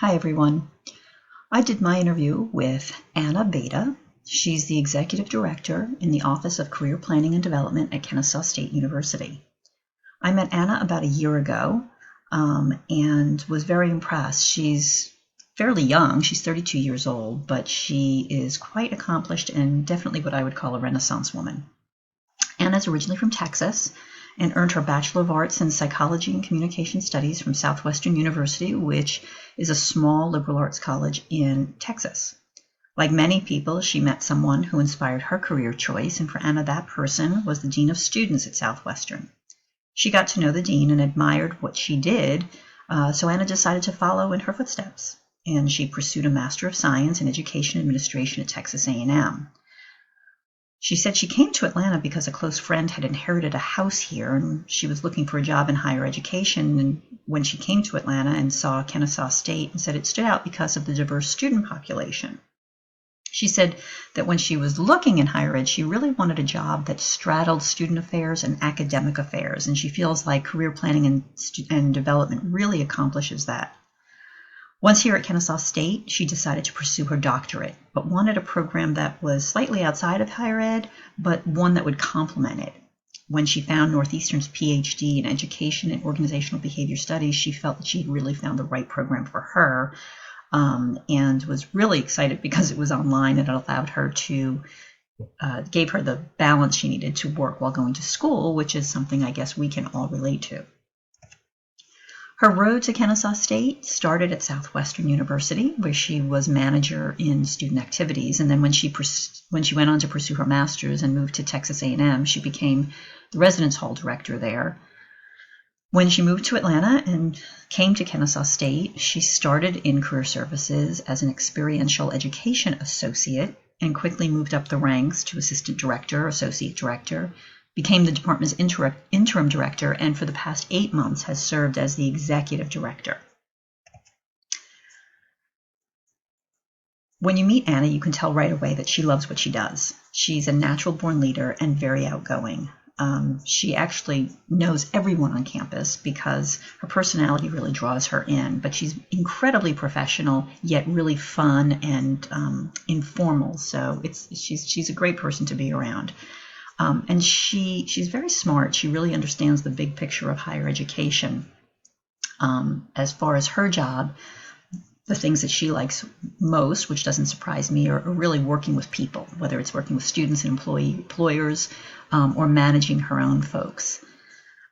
Hi, everyone. I did my interview with Anna Beta. She's the Executive Director in the Office of Career Planning and Development at Kennesaw State University. I met Anna about a year ago and was very impressed. She's fairly young. She's 32 years old, but she is quite accomplished and definitely what I would call a Renaissance woman. Anna's originally from Texas and earned her Bachelor of Arts in Psychology and Communication Studies from Southwestern University, which is a small liberal arts college in Texas. Like many people, she met someone who inspired her career choice, and for Anna, that person was the Dean of Students at Southwestern. She got to know the Dean and admired what she did, so Anna decided to follow in her footsteps, and she pursued a Master of Science in Education Administration at Texas A&M. She said she came to Atlanta because a close friend had inherited a house here and she was looking for a job in higher education. And when she came to Atlanta and saw Kennesaw State, and said it stood out because of the diverse student population. She said that when she was looking in higher ed, she really wanted a job that straddled student affairs and academic affairs. And she feels like career planning and development really accomplishes that. Once here at Kennesaw State, she decided to pursue her doctorate, but wanted a program that was slightly outside of higher ed, but one that would complement it. When she found Northeastern's PhD in Education and Organizational Behavior Studies, she felt that she had really found the right program for her, and was really excited because it was online and it allowed her to, gave her the balance she needed to work while going to school, which is something I guess we can all relate to. Her road to Kennesaw State started at Southwestern University, where she was manager in student activities, and then when she went on to pursue her master's and moved to Texas A&M, she became the residence hall director there. When she moved to Atlanta and came to Kennesaw State, she started in career services as an experiential education associate and quickly moved up the ranks to assistant director, associate director, became the department's interim director, and for the past 8 months has served as the executive director. When you meet Anna, you can tell right away that she loves what she does. She's a natural-born leader and very outgoing. She actually knows everyone on campus because her personality really draws her in, but she's incredibly professional, yet really fun and informal. So she's a great person to be around. And she's very smart. She really understands the big picture of higher education. As far as her job, the things that she likes most, which doesn't surprise me, are really working with people, whether it's working with students and employers or managing her own folks.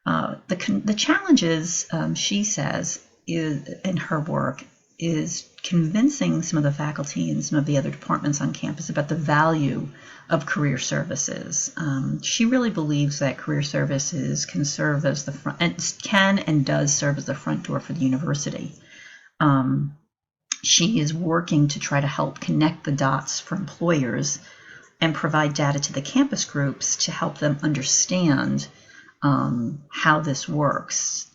The challenges, she says, in her work is convincing some of the faculty and some of the other departments on campus about the value of career services. She really believes that career services can serve as the front, and can and does serve as the front door for the university. She is working to try to help connect the dots for employers and provide data to the campus groups to help them understand how this works.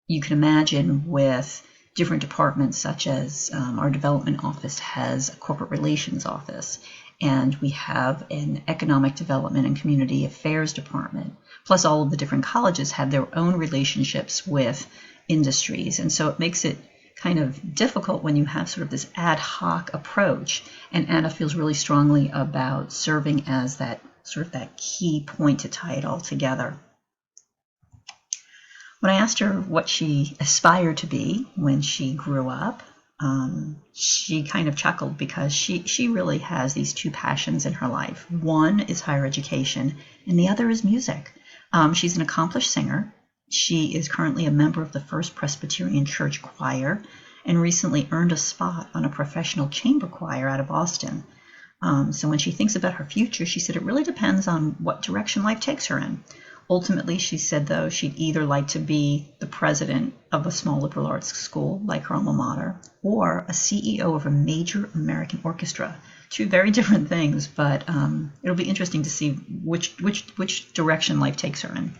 You can imagine with different departments, such as our development office has a corporate relations office, and we have an economic development and community affairs department. Plus, all of the different colleges have their own relationships with industries, and so it makes it kind of difficult when you have sort of this ad hoc approach. And Anna feels really strongly about serving as that sort of that key point to tie it all together. When I asked her what she aspired to be when she grew up, she kind of chuckled because she really has these two passions in her life. One is higher education, and the other is music. She's an accomplished singer. She is currently a member of the First Presbyterian Church Choir and recently earned a spot on a professional chamber choir out of Boston. So when she thinks about her future, she said it really depends on what direction life takes her in. Ultimately, she said, though, she'd either like to be the president of a small liberal arts school like her alma mater or a CEO of a major American orchestra. Two very different things, but it'll be interesting to see which direction life takes her in.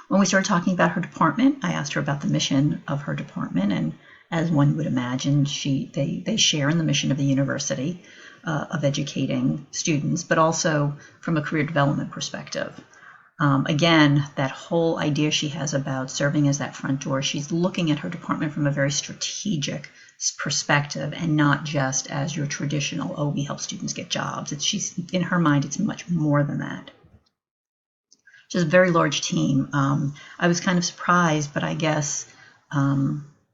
When we started talking about her department, I asked her about the mission of her department, and as one would imagine, they share in the mission of the university of educating students, but also from a career development perspective. Again, that whole idea she has about serving as that front door, she's looking at her department from a very strategic perspective and not just as your traditional, oh, we help students get jobs. She's in her mind, it's much more than that. She has a very large team. I was kind of surprised, but I guess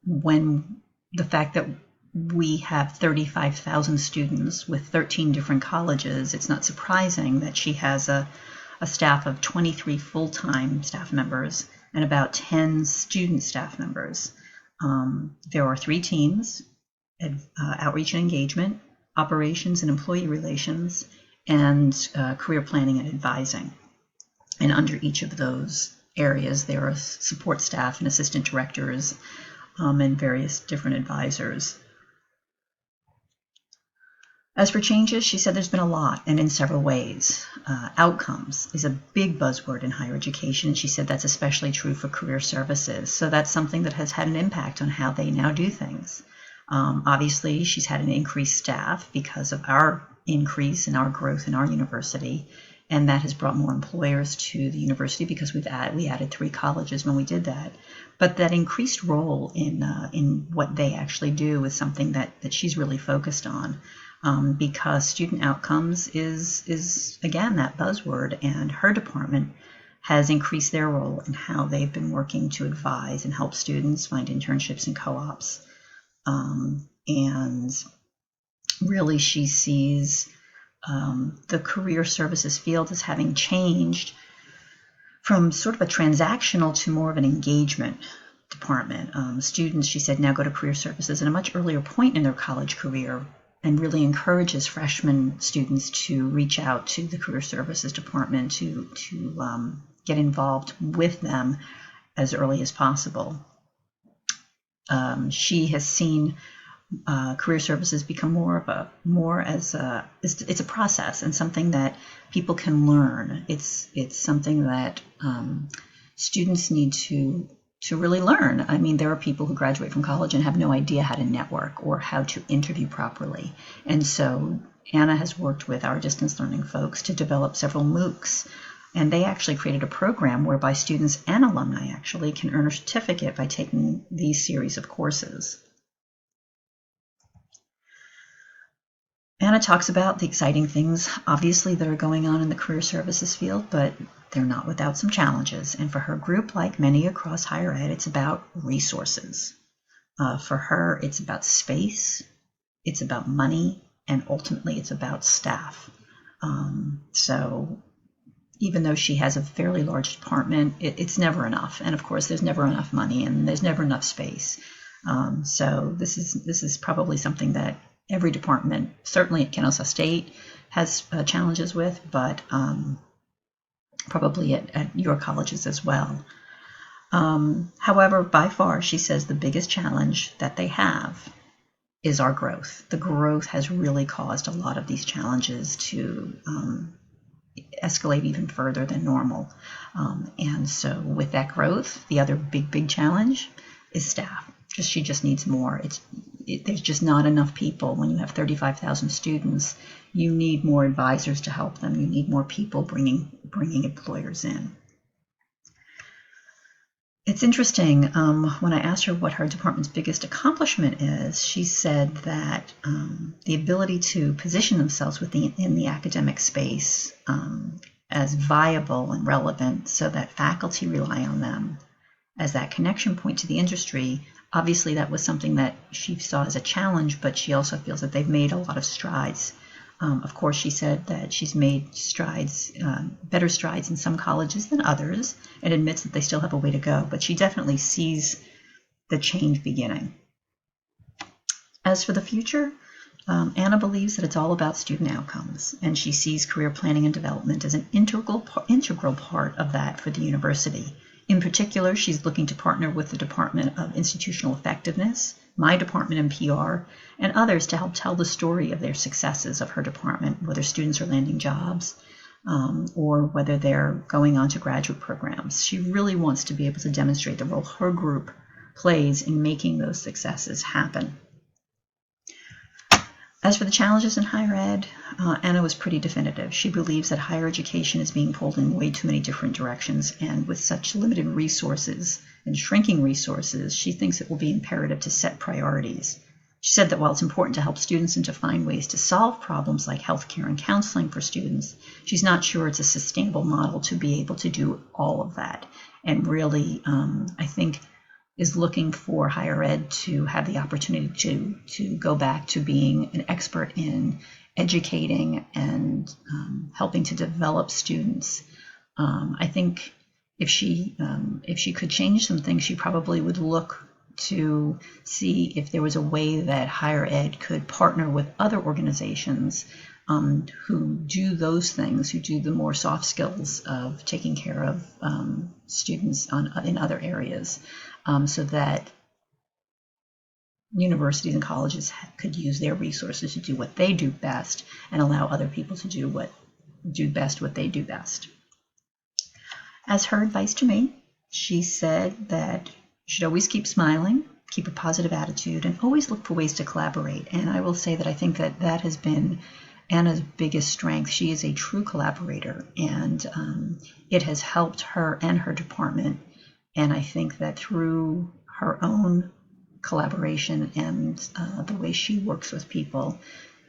when the fact that we have 35,000 students with 13 different colleges, it's not surprising that she has a staff of 23 full-time staff members and about 10 student staff members. There are 3 teams: outreach and engagement, operations and employee relations, and career planning and advising. And under each of those areas, there are support staff and assistant directors and various different advisors. As for changes, she said there's been a lot, and in several ways. Outcomes is a big buzzword in higher education. She said that's especially true for career services. So that's something that has had an impact on how they now do things. Obviously, she's had an increased staff because of our increase in our growth in our university, and that has brought more employers to the university because we added 3 colleges when we did that. But that increased role in what they actually do is something that she's really focused on. Because student outcomes is again that buzzword, and her department has increased their role in how they've been working to advise and help students find internships and co-ops. And really she sees the career services field as having changed from sort of a transactional to more of an engagement department. Students, she said, now go to career services at a much earlier point in their college career, and really encourages freshman students to reach out to the career services department to get involved with them as early as possible. She has seen career services become it's a process and something that people can learn. It's something that students need to really learn. I mean, there are people who graduate from college and have no idea how to network or how to interview properly. And so Anna has worked with our distance learning folks to develop several MOOCs. And they actually created a program whereby students and alumni actually can earn a certificate by taking these series of courses. Anna talks about the exciting things, obviously, that are going on in the career services field, but they're not without some challenges. And for her group, like many across higher ed, it's about resources. For her, it's about space, it's about money, and ultimately it's about staff. So even though she has a fairly large department, it's never enough. And of course, there's never enough money and there's never enough space. So this is probably something that every department, certainly at Kennesaw State, has challenges with, but probably at your colleges as well. However, by far, she says the biggest challenge that they have is our growth. The growth has really caused a lot of these challenges to escalate even further than normal. And so with that growth, the other big challenge is staff. She just needs more. There's just not enough people. When you have 35,000 students, you need more advisors to help them. You need more people bringing employers in. It's interesting, when I asked her what her department's biggest accomplishment is, she said that the ability to position themselves in the academic space as viable and relevant so that faculty rely on them as that connection point to the industry. Obviously, that was something that she saw as a challenge, but she also feels that they've made a lot of strides. Of course, she said that she's made strides, better strides in some colleges than others, and admits that they still have a way to go, but she definitely sees the change beginning. As for the future, Anna believes that it's all about student outcomes, and she sees career planning and development as an integral part of that for the university. In particular, she's looking to partner with the Department of Institutional Effectiveness, my department in PR, and others to help tell the story of their successes of her department, whether students are landing jobs or whether they're going on to graduate programs. She really wants to be able to demonstrate the role her group plays in making those successes happen. As for the challenges in higher ed, Anna was pretty definitive. She believes that higher education is being pulled in way too many different directions, and with such limited resources and shrinking resources, she thinks it will be imperative to set priorities. She said that while it's important to help students and to find ways to solve problems like healthcare and counseling for students, she's not sure it's a sustainable model to be able to do all of that. And really, I think, is looking for higher ed to have the opportunity to go back to being an expert in educating and helping to develop students. I think if she could change some things, she probably would look to see if there was a way that higher ed could partner with other organizations who do those things, who do the more soft skills of taking care of students in other areas, so that universities and colleges could use their resources to do what they do best and allow other people to do what they do best. As her advice to me, she said that you should always keep smiling, keep a positive attitude, and always look for ways to collaborate. And I will say that I think that has been Anna's biggest strength. She is a true collaborator, and it has helped her and her department. And I think that through her own collaboration and the way she works with people,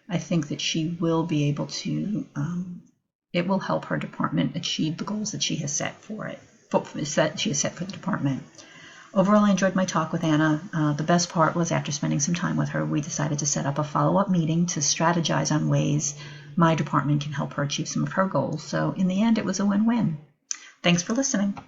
I think that she will be able to, it will help her department achieve the goals that she has set for the department. Overall, I enjoyed my talk with Anna. The best part was after spending some time with her, we decided to set up a follow-up meeting to strategize on ways my department can help her achieve some of her goals. So in the end, it was a win-win. Thanks for listening.